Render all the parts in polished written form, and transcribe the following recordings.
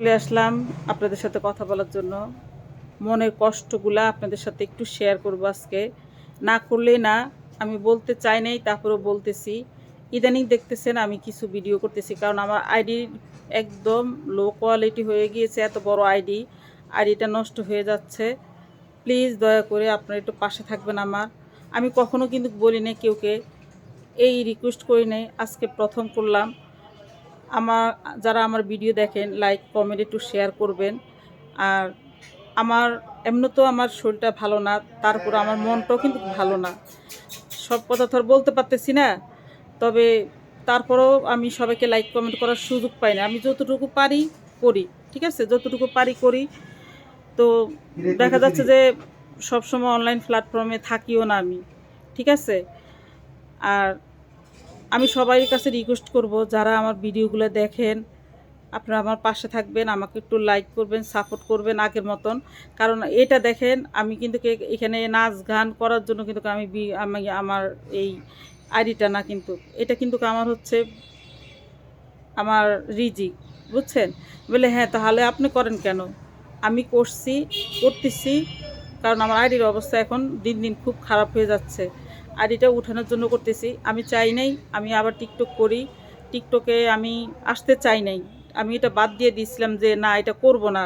চলে আসলাম আপনাদের সাথে কথা বলার জন্য। মনের কষ্টগুলা আপনাদের সাথে একটু শেয়ার করবো আজকে। না করলেই না, আমি বলতে চাই নাই, তারপরেও বলতেছি। ইদানিং দেখতেছেন আমি কিছু ভিডিও করতেছি, কারণ আমার আইডি একদম লো কোয়ালিটি হয়ে গিয়েছে। এত বড় আইডিটা নষ্ট হয়ে যাচ্ছে। প্লিজ দয়া করে আপনারা একটু পাশে থাকবেন আমার। আমি কখনো কিন্তু বলি না কেউকে, এই রিকোয়েস্ট করি নাই, আজকে প্রথম করলাম। যারা আমার ভিডিও দেখেন, লাইক কমেন্ট একটু শেয়ার করবেন। আর আমার এমনি তো আমার শরীরটা ভালো না, তারপর আমার মনটাও কিন্তু ভালো না। সব কথা তো আর বলতে পারতেছি না, তবে তারপরেও আমি সবাইকে লাইক কমেন্ট করার সুযোগ পাই না। আমি যতটুকু পারি করি, ঠিক আছে, যতটুকু পারি করি। তো দেখা যাচ্ছে যে সবসময় অনলাইন প্ল্যাটফর্মে থাকিও না আমি, ঠিক আছে। আর আমি সবাই কাছে রিকোয়েস্ট করব, যারা আমার ভিডিওগুলো দেখেন, আপনারা আমার পাশে থাকবেন, আমাকে একটু লাইক করবেন, সাপোর্ট করবেন আগের মতন। কারণ এটা দেখেন, আমি কিন্তু এখানে নাচ গান করার জন্য কিন্তু আমি আমার এই আইডিটা না, কিন্তু এটা কিন্তু আমার হচ্ছে আমার রিজিক, বুঝছেন। বলে হ্যাঁ, তাহলে আপনি করেন কেন? আমি করতেছি, কারণ আমার আইডির অবস্থা এখন দিন দিন খুব খারাপ হয়ে যাচ্ছে। আইডিটা উঠানোর জন্য করতেছি। আমি চাই নাই আমি আবার টিকটক করি, টিকটকে আমি আসতে চাই নাই। আমি এটা বাদ দিয়ে দিয়েছিলাম যে না, এটা করব না।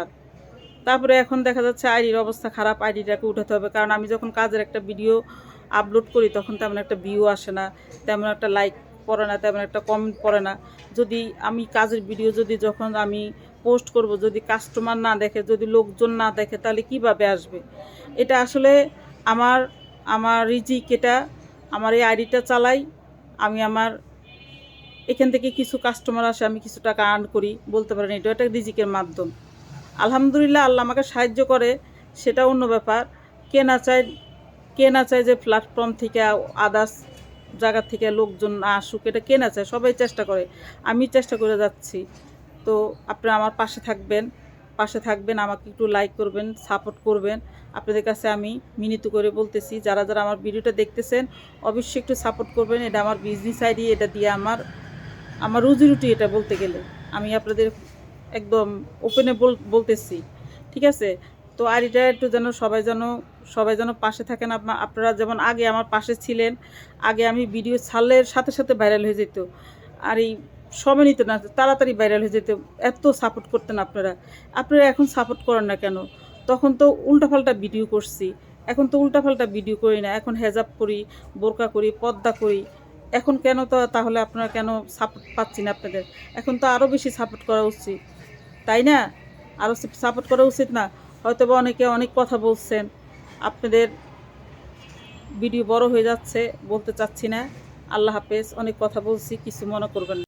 তারপরে এখন দেখা যাচ্ছে আইডির অবস্থা খারাপ, আইডিটাকে উঠাতে হবে। কারণ আমি যখন কাজের একটা ভিডিও আপলোড করি, তখন তেমন একটা ভিউ আসে না, তেমন একটা লাইক পড়ে না, তেমন একটা কমেন্ট পড়ে না। যদি আমি কাজের ভিডিও যখন আমি পোস্ট করব, যদি কাস্টমার না দেখে, যদি লোকজন না দেখে, তাহলে কিভাবে আসবে? এটা আসলে আমার আমার রিজিক। এটা আমার এই আইডিটা চালাই আমি। আমার এখান থেকে কিছু কাস্টমার আসে, আমি কিছু টাকা আর্ন করি, বলতে পারেন এটা একটা রিজিকের মাধ্যম। আলহামদুলিল্লাহ, আল্লাহ আমাকে সাহায্য করে, সেটা অন্য ব্যাপার। কে না চায় যে প্ল্যাটফর্ম থেকে, আদার্স জায়গা থেকে লোকজন আসুক? এটা কে না চায়? সবাই চেষ্টা করে, আমি চেষ্টা করে যাচ্ছি। তো আপনারা আমার পাশে থাকবেন, আমাকে একটু লাইক করবেন, সাপোর্ট করবেন। আপনাদের কাছে আমি মিনিত করে বলতেছি, যারা যারা আমার ভিডিওটা দেখতেছেন, অবশ্যই একটু সাপোর্ট করবেন। এটা আমার বিজনেস আইডি, এটা দিয়ে আমার রুজি রুটি, এটা বলতে গেলে আমি আপনাদের একদম ওপেনে বলতেছি, ঠিক আছে। তো আইডিটা একটু সবাই যেন পাশে থাকেন। আপনারা যেমন আগে আমার পাশে ছিলেন, আগে আমি ভিডিও ছাড়লে সাথে সাথে ভাইরাল হয়ে যেত। আর এই সময় নিত না, তাড়াতাড়ি ভাইরাল হয়ে যেত। এত সাপোর্ট করতেন আপনারা এখন সাপোর্ট করেন না কেন? তখন তো উল্টাপাল্টা ভিডিও করছি, এখন তো উল্টাপাল্টা ভিডিও করি না। এখন হেজাব করি, বোরকা করি, পর্দা করি। এখন কেন? তাহলে আপনারা কেন সাপোর্ট পাচ্ছি না আপনাদের? এখন তো আরও বেশি সাপোর্ট করা উচিত, তাই না? আরও সাপোর্ট করা উচিত না? হয়তো বা অনেকে অনেক কথা বলছেন, আপনাদের ভিডিও বড় হয়ে যাচ্ছে, বলতে চাচ্ছি না। আল্লাহ হাফেজ। অনেক কথা বলছি, কিছু মনে করবেন না।